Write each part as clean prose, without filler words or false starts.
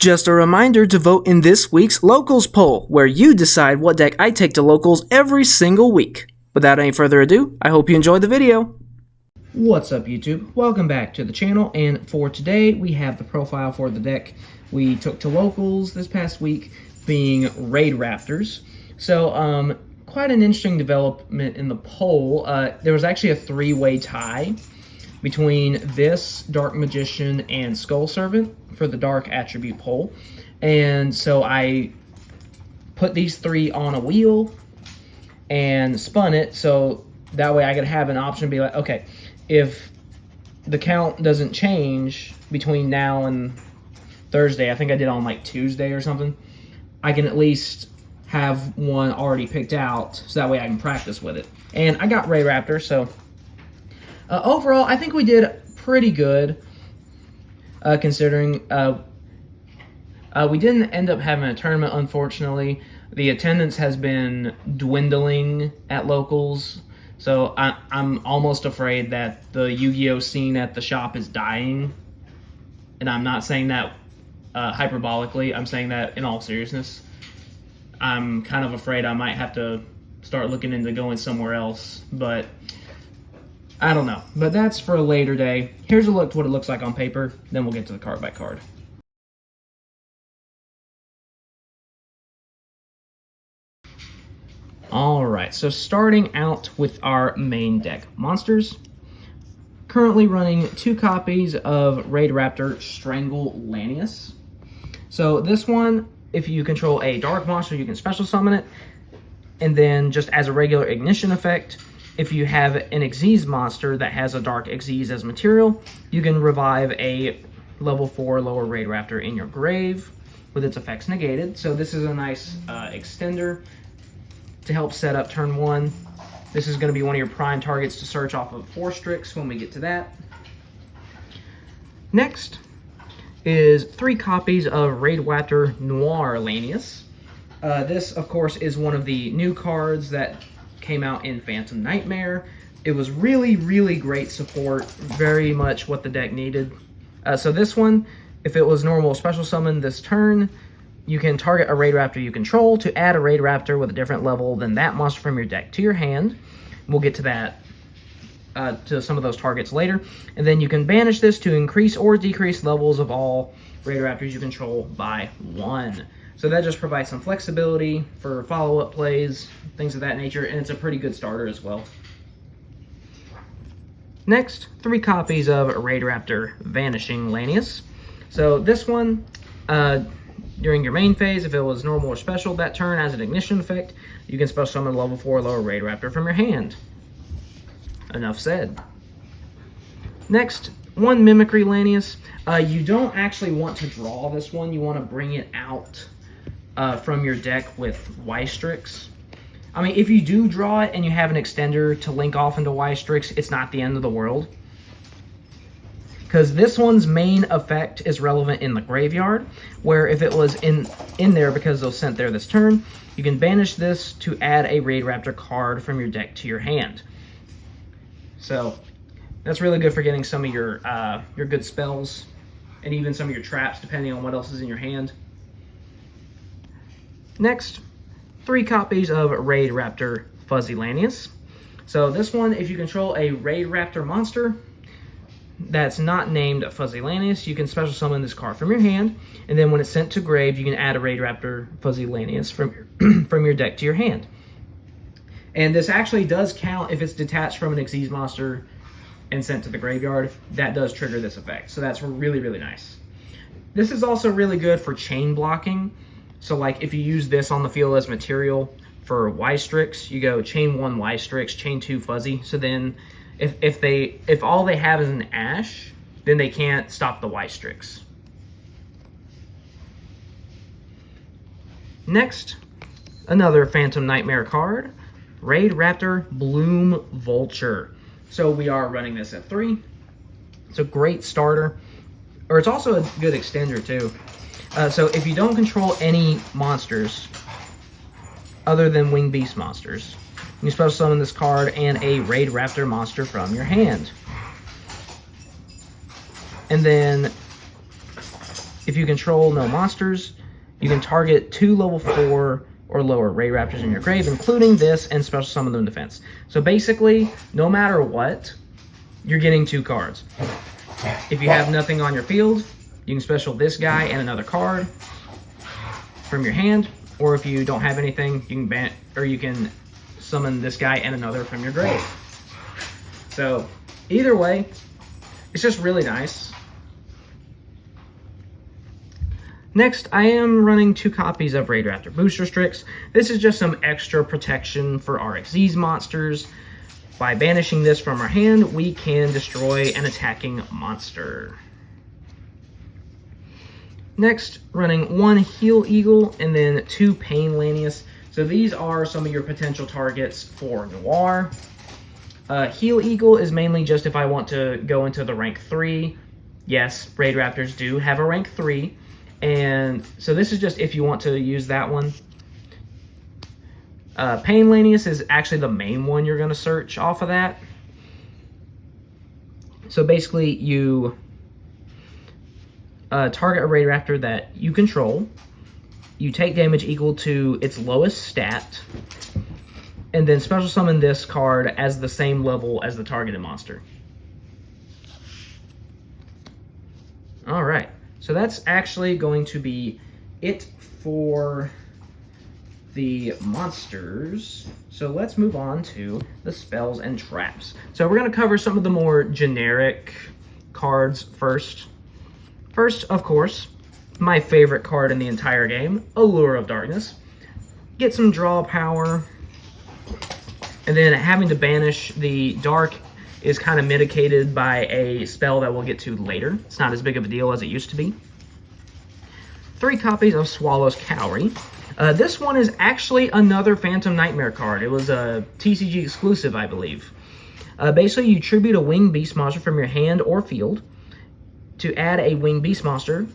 Just a reminder to vote in this week's Locals poll, where you decide what deck I take to Locals every single week. Without any further ado, I hope you enjoyed the video. What's up, YouTube? Welcome back to the channel, and for today we have the profile for the deck we took to Locals this past week, being Raidraptors. So, quite an interesting development in the poll. There was actually a three-way tie between this, Dark Magician, and Skull Servant for the Dark Attribute poll. And so I put these three on a wheel and spun it, so that way I could have an option to be like, okay, if the count doesn't change between now and Thursday, I think I did on like Tuesday or something, I can at least have one already picked out, so that way I can practice with it. And I got Raidraptor, so overall, I think we did pretty good, considering we didn't end up having a tournament, unfortunately. The attendance has been dwindling at Locals, so I'm almost afraid that the Yu-Gi-Oh scene at the shop is dying. And I'm not saying that hyperbolically, I'm saying that in all seriousness. I'm kind of afraid I might have to start looking into going somewhere else, but I don't know. But that's for a later day. Here's a look at what it looks like on paper, then we'll get to the card by card. Alright, so starting out with our main deck. Monsters. Currently running 2 copies of Raidraptor Strangle Lanius. So this one, if you control a dark monster, you can special summon it. And then just as a regular ignition effect, if you have an Xyz monster that has a dark Xyz as material, you can revive a level 4 lower Raidraptor in your grave with its effects negated. So this is a nice extender to help set up turn 1. This is going to be one of your prime targets to search off of 4 Strix when we get to that. Next is 3 copies of Raidraptor Noir Lanius. This, of course, is one of the new cards that came out in Phantom Nightmare. It was really, really great support, very much what the deck needed. So this one, if it was normal special summon this turn, you can target a Raidraptor you control to add a Raidraptor with a different level than that monster from your deck to your hand. We'll get to that, to some of those targets later. And then you can banish this to increase or decrease levels of all Raidraptors you control by 1. So that just provides some flexibility for follow-up plays, things of that nature, and it's a pretty good starter as well. Next, 3 copies of Raidraptor Vanishing Lanius. So this one, during your main phase, if it was normal or special that turn as an ignition effect, you can special summon a level 4 lower Raidraptor from your hand. Enough said. Next, 1 Mimicry Lanius. You don't actually want to draw this one, you want to bring it out from your deck with Y-Strix. I mean, if you do draw it and you have an extender to link off into Y-Strix, it's not the end of the world. Because this one's main effect is relevant in the graveyard, where if it was in there because it was sent there this turn, you can banish this to add a Raidraptor card from your deck to your hand. So that's really good for getting some of your good spells, and even some of your traps, depending on what else is in your hand. Next, 3 copies of Raidraptor Fuzzy Lanius. So this one, if you control a Raidraptor monster that's not named Fuzzy Lanius, you can special summon this card from your hand, and then when it's sent to grave, you can add a Raidraptor Fuzzy Lanius from your deck to your hand. And this actually does count if it's detached from an Xyz monster and sent to the graveyard. That does trigger this effect, so that's really, really nice. This is also really good for chain blocking. So like if you use this on the field as material for Y-Strix, you go chain 1 Y-Strix, chain 2 Fuzzy. So then if all they have is an Ash, then they can't stop the Y-Strix. Next, another Phantom Nightmare card, Raidraptor Bloom Vulture. So we are running this at 3. It's a great starter, or it's also a good extender too. So if you don't control any monsters other than Winged Beast monsters, you can special summon this card and a Raidraptor monster from your hand. And then if you control no monsters, you can target 2 level 4 or lower Raidraptors in your grave, including this, and special summon them in defense. So basically, no matter what, you're getting 2 cards. If you have nothing on your field, you can special this guy and another card from your hand, or if you don't have anything, you can summon this guy and another from your grave. So either way, it's just really nice. Next, I am running 2 copies of Raidraptor Booster Strix. This is just some extra protection for our Xyz monsters. By banishing this from our hand, we can destroy an attacking monster. Next, running 1 Heal Eagle and then 2 Pain Lanius. So these are some of your potential targets for Noir. Heal Eagle is mainly just if I want to go into the rank 3. Yes, Raidraptors do have a rank 3. And so this is just if you want to use that one. Pain Lanius is actually the main one you're going to search off of that. So basically you target a Raidraptor that you control. You take damage equal to its lowest stat. And then special summon this card as the same level as the targeted monster. Alright. So that's actually going to be it for the monsters. So let's move on to the spells and traps. So we're going to cover some of the more generic cards first. First, of course, my favorite card in the entire game, Allure of Darkness. Get some draw power. And then having to banish the dark is kind of mitigated by a spell that we'll get to later. It's not as big of a deal as it used to be. 3 copies of Swallow's Cowrie. This one is actually another Phantom Nightmare card. It was a TCG exclusive, I believe. Basically, you tribute a winged beast monster from your hand or field to add a winged beast monster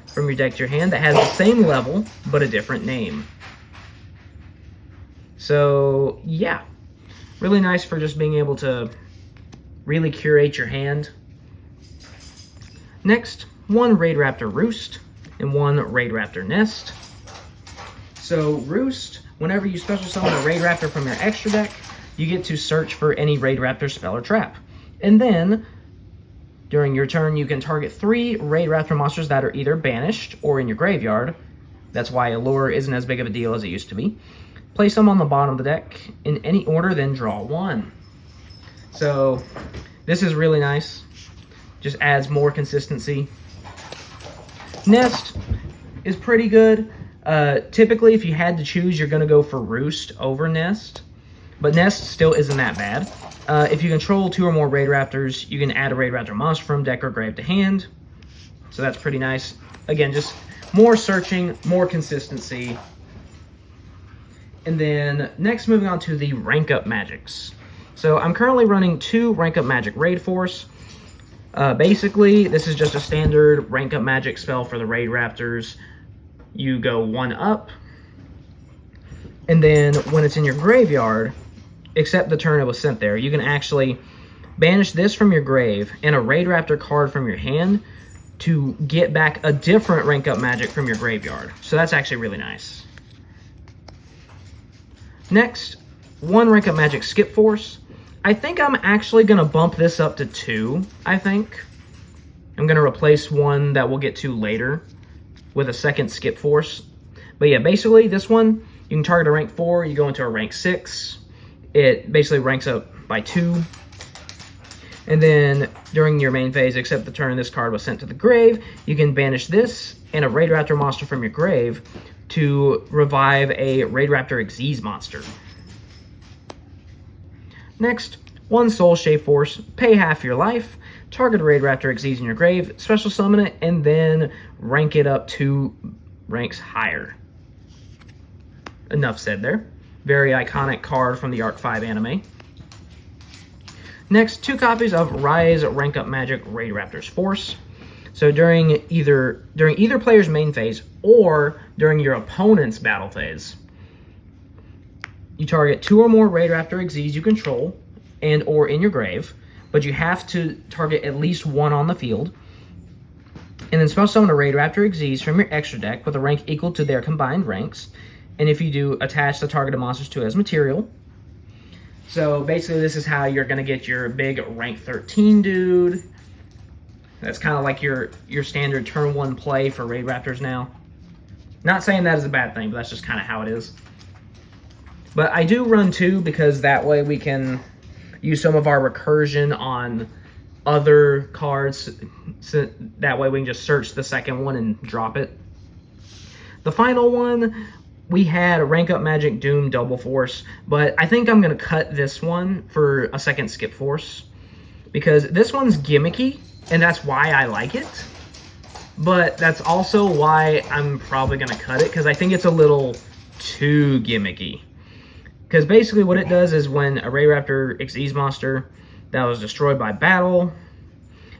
from your deck to your hand that has the same level, but a different name. So, yeah. Really nice for just being able to really curate your hand. Next, 1 Raidraptor Roost and 1 Raidraptor Nest. So Roost, whenever you special summon a Raidraptor from your extra deck, you get to search for any Raidraptor spell or trap. And then, during your turn, you can target 3 Raidraptor monsters that are either banished or in your graveyard. That's why Allure isn't as big of a deal as it used to be. Place them on the bottom of the deck in any order, then draw 1. So, this is really nice. Just adds more consistency. Nest is pretty good. Typically, if you had to choose, you're going to go for Roost over Nest. But Nest still isn't that bad. If you control 2 or more Raidraptors, you can add a Raidraptor monster from deck or grave to hand. So that's pretty nice. Again, just more searching, more consistency. And then next, moving on to the rank up magics. So I'm currently running 2 rank up magic Raid Force. Basically, this is just a standard rank up magic spell for the Raidraptors. You go 1 up, and then when it's in your graveyard, except the turn it was sent there, you can actually banish this from your grave and a Raidraptor card from your hand to get back a different rank up magic from your graveyard. So that's actually really nice. Next, 1 rank up magic Skip Force. I think I'm actually going to bump this up to 2, I think. I'm going to replace one that we'll get to later with a second Skip Force. But yeah, basically this one, you can target a rank 4, you go into a rank 6. It basically ranks up by 2. And then during your main phase, except the turn this card was sent to the grave, you can banish this and a Raidraptor monster from your grave to revive a Raidraptor Xyz monster. Next, 1 Soul Shave Force, pay half your life, target a Raidraptor Xyz in your grave, special summon it, and then rank it up 2 ranks higher. Enough said there. Very iconic card from the Arc 5 anime. Next, 2 copies of Rise Rank Up Magic Raidraptor's Force. So during either player's main phase or during your opponent's battle phase, you target 2 or more Raidraptor Xyz you control and or in your grave, but you have to target at least 1 on the field. And then special summon a Raidraptor Xyz from your extra deck with a rank equal to their combined ranks. And if you do, attach the targeted monsters to as material. So basically this is how you're going to get your big rank 13 dude. That's kind of like your standard turn 1 play for Raidraptors now. Not saying that is a bad thing, but that's just kind of how it is. But I do run 2 because that way we can use some of our recursion on other cards. So that way we can just search the second one and drop it. The final one, we had a Rank Up Magic Doom Double Force, but I think I'm going to cut this one for a second Skip Force. Because this one's gimmicky, and that's why I like it. But that's also why I'm probably going to cut it, because I think it's a little too gimmicky. Because basically what it does is when a Raidraptor Xyz monster that was destroyed by battle,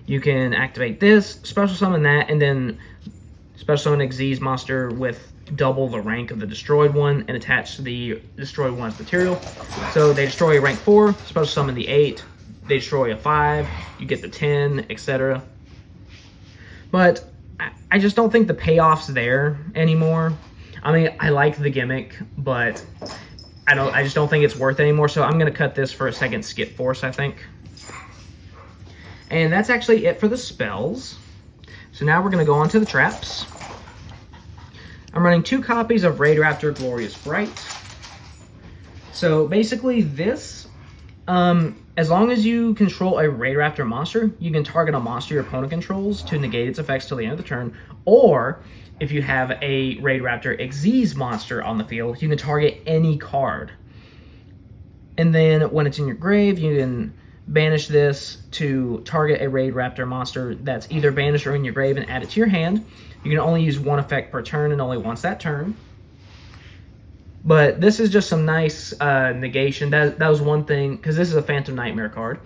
you can activate this, special summon that, and then special summon Xyz monster with double the rank of the destroyed one and attach to the destroyed one's material. So they destroy a rank 4, special summon the 8, they destroy a 5, you get the 10, etc. But I just don't think the payoff's there anymore. I mean, I like the gimmick, but I just don't think it's worth it anymore, so I'm going to cut this for a second Skip Force, I think. And that's actually it for the spells. So now we're going to go on to the traps. I'm running 2 copies of Raidraptor Glorious Bright. So basically this, as long as you control a Raidraptor monster, you can target a monster your opponent controls to negate its effects till the end of the turn, or if you have a Raidraptor Xyz monster on the field, you can target any card. And then when it's in your grave, you can banish this to target a Raidraptor monster that's either banished or in your grave and add it to your hand. You can only use 1 effect per turn and only once that turn. But this is just some nice negation. That was one thing, because this is a Phantom Nightmare card.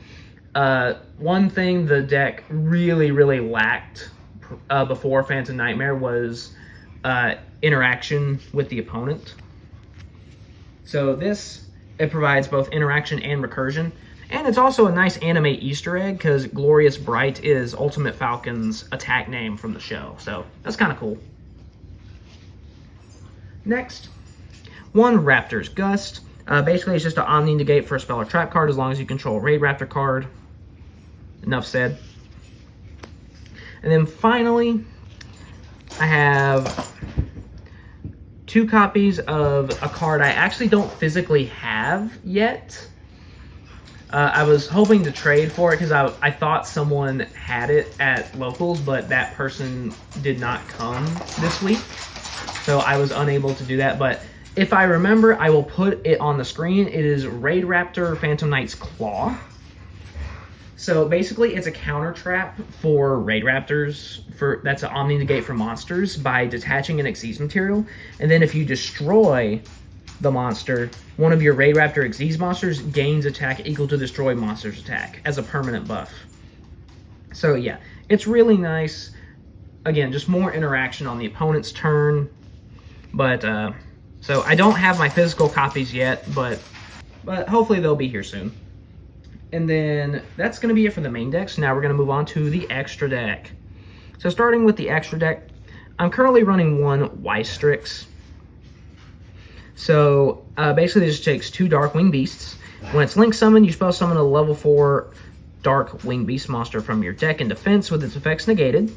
One thing the deck really, really lacked before Phantom Nightmare was interaction with the opponent. So this, it provides both interaction and recursion. And it's also a nice anime Easter egg, because Glorious Bright is Ultimate Falcon's attack name from the show. So that's kind of cool. Next, 1 Raptor's Gust. Basically, it's just an Omni Negate for a spell or trap card as long as you control a Raidraptor card. Enough said. And then finally, I have 2 copies of a card I actually don't physically have yet. I was hoping to trade for it because I thought someone had it at locals, but that person did not come this week. So I was unable to do that. But if I remember, I will put it on the screen. It is Raidraptor Phantom Knight's Claw. So basically, it's a counter trap for Raidraptors. That's an Omni Negate for monsters by detaching an Xyz material. And then if you destroy the monster, one of your Raidraptor Xyz monsters gains attack equal to destroy monster's attack as a permanent buff. So yeah, it's really nice. Again, just more interaction on the opponent's turn. But so I don't have my physical copies yet, but hopefully they'll be here soon. And then that's going to be it for the main deck. So now we're going to move on to the extra deck. So starting with the extra deck, I'm currently running 1 Wystrix. So basically this takes 2 Dark Wing Beasts. When it's link summoned, you spell summon a level 4 Dark Wing Beast monster from your deck in defense with its effects negated.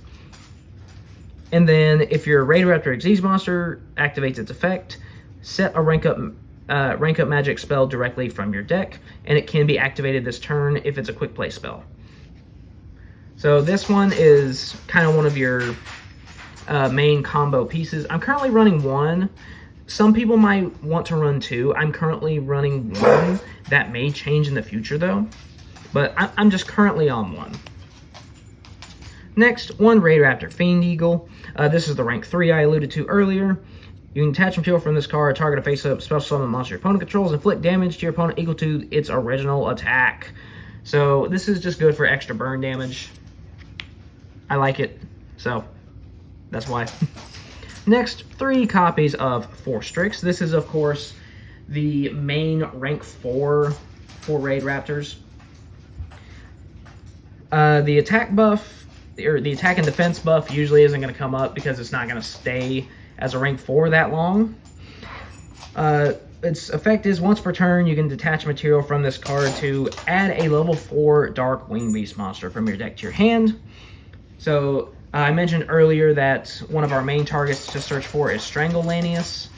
And then if your Raidraptor Xyz monster activates its effect, set a rank up magic spell directly from your deck, and it can be activated this turn if it's a quick play spell. So this one is kind of one of your main combo pieces. I'm currently running 1. Some people might want to run 2. I'm currently running 1. That may change in the future though, but I'm just currently on 1. Next, 1 Raidraptor Fiend Eagle. This is the rank 3 I alluded to earlier. You can attach material from this card, target a face-up special summon monster your opponent controls, inflict damage to your opponent equal to its original attack. So this is just good for extra burn damage. I like it, so that's why. Next, 3 copies of Forstrix. This is, of course, the main rank 4 for Raidraptors. The attack buff the attack and defense buff usually isn't going to come up because it's not going to stay as a rank 4 that long. Its effect is once per turn, you can detach material from this card to add a level 4 Dark Wing Beast monster from your deck to your hand. So I mentioned earlier that one of our main targets to search for is Stranglelanius,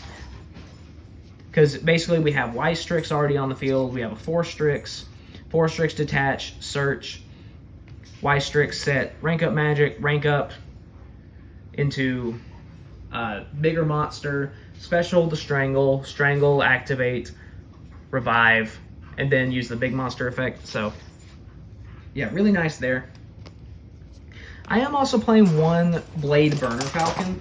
because basically we have Y-Strix already on the field. We have a 4-Strix detach, search, Y-Strix set, rank up magic, rank up into bigger monster, special to strangle, activate, revive, and then use the big monster effect. So yeah, really nice there. I am also playing one Blade Burner Falcon.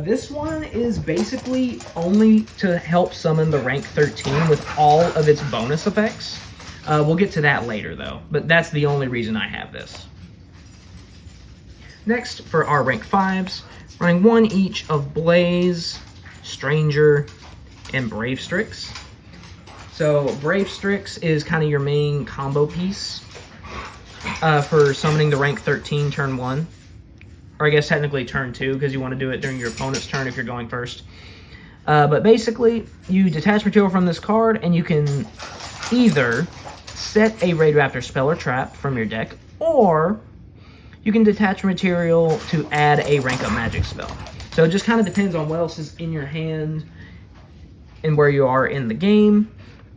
This one is basically only to help summon the rank 13 with all of its bonus effects. We'll get to that later though, but that's the only reason I have this. Next, for our rank 5s, running one each of Blaze, Stranger, and Brave Strix. So Brave Strix is kind of your main combo piece for summoning the rank 13 turn 1. Or I guess technically turn 2, because you want to do it during your opponent's turn if you're going first. But basically, you detach material from this card, and you can either set a Raidraptor spell or trap from your deck, or you can detach material to add a rank up magic spell. So it just kind of depends on what else is in your hand and where you are in the game.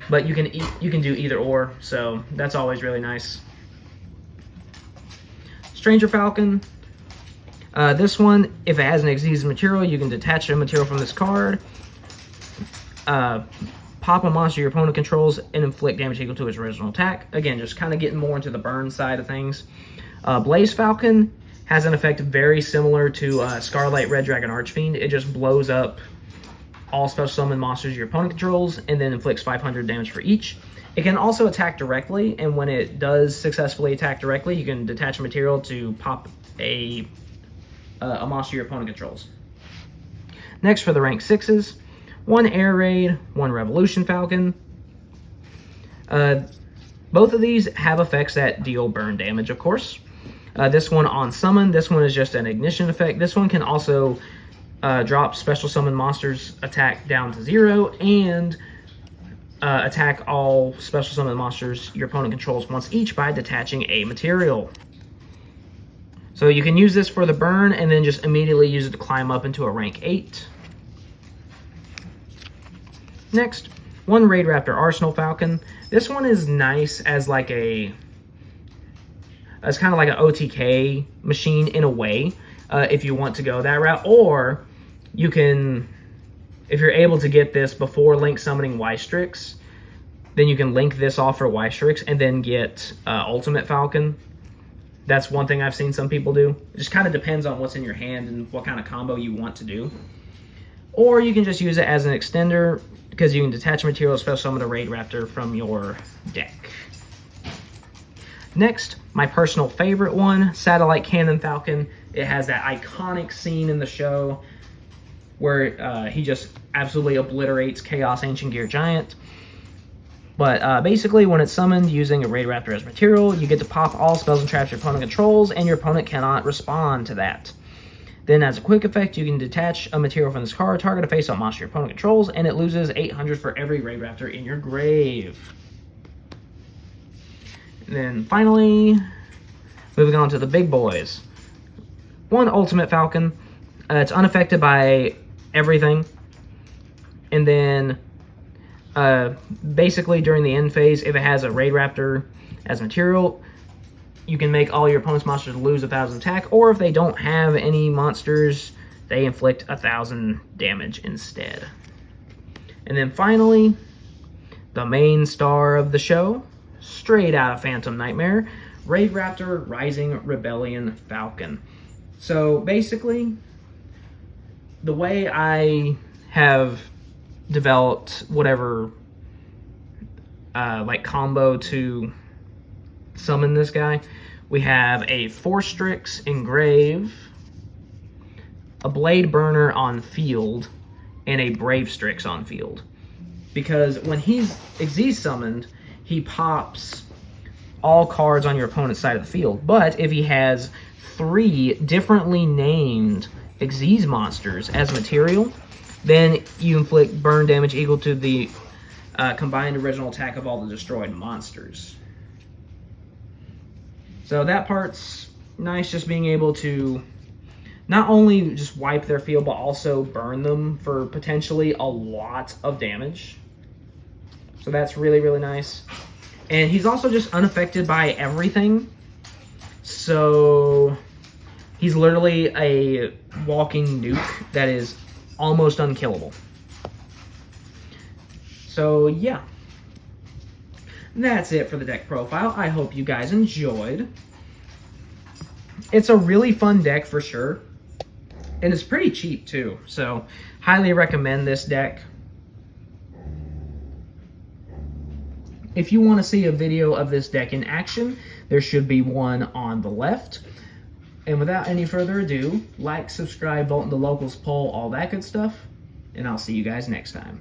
But you can do either or, so that's always really nice. Stranger Falcon. This one, if it has an exceeded material, you can detach a material from this card, pop a monster your opponent controls, and inflict damage equal to its original attack. Again, just kind of getting more into the burn side of things. Blaze Falcon has an effect very similar to Scarlet Red Dragon Archfiend. It just blows up all special summon monsters your opponent controls, and then inflicts 500 damage for each. It can also attack directly, and when it does successfully attack directly, you can detach a material to pop a monster your opponent controls. Next, for the rank 6s, one Air Raid, one Revolution Falcon. Both of these have effects that deal burn damage, of course. This one on summon, this one is just an ignition effect. This one can also drop special summon monsters attack down to 0 and attack all special summon monsters your opponent controls once each by detaching a material. So you can use this for the burn and then just immediately use it to climb up into a rank 8. Next, one Raidraptor Arsenal Falcon. This one is nice as like it's kind of like an OTK machine in a way, if you want to go that route. Or you can, if you're able to get this before link summoning Y-Strix, then you can link this off for Y-Strix and then get Ultimate Falcon. That's one thing I've seen some people do. It just kind of depends on what's in your hand and what kind of combo you want to do. Or you can just use it as an extender, because you can detach material, special summon a Raidraptor from your deck. Next, my personal favorite one, Satellite Cannon Falcon. It has that iconic scene in the show where he just absolutely obliterates Chaos Ancient Gear Giant. But basically, when it's summoned using a Raidraptor as material, you get to pop all spells and traps your opponent controls, and your opponent cannot respond to that. Then, as a quick effect, you can detach a material from this card, target a face-up monster your opponent controls, and it loses 800 for every Raidraptor in your grave. And then finally, moving on to the big boys. One Ultimate Falcon. It's unaffected by everything. And then basically during the end phase, if it has a Raidraptor as material, you can make all your opponent's monsters lose 1,000 attack, or if they don't have any monsters, they inflict 1,000 damage instead. And then finally, the main star of the show, straight out of Phantom Nightmare, Raidraptor Rising Rebellion Falcon. So basically, the way I have developed whatever like combo to summon this guy, we have a 4-Strix Engrave, a Blade Burner on field, and a Brave Strix on field. Because when he's summoned, he pops all cards on your opponent's side of the field. But if he has 3 differently named Xyz monsters as material, then you inflict burn damage equal to the combined original attack of all the destroyed monsters. So that part's nice, just being able to not only just wipe their field, but also burn them for potentially a lot of damage. So that's really, really nice. And he's also just unaffected by everything. So he's literally a walking nuke that is almost unkillable. So yeah, that's it for the deck profile. I hope you guys enjoyed. It's a really fun deck for sure, and it's pretty cheap too, so highly recommend this deck. If you want to see a video of this deck in action, there should be one on the left. And without any further ado, like, subscribe, vote in the locals poll, all that good stuff, and I'll see you guys next time.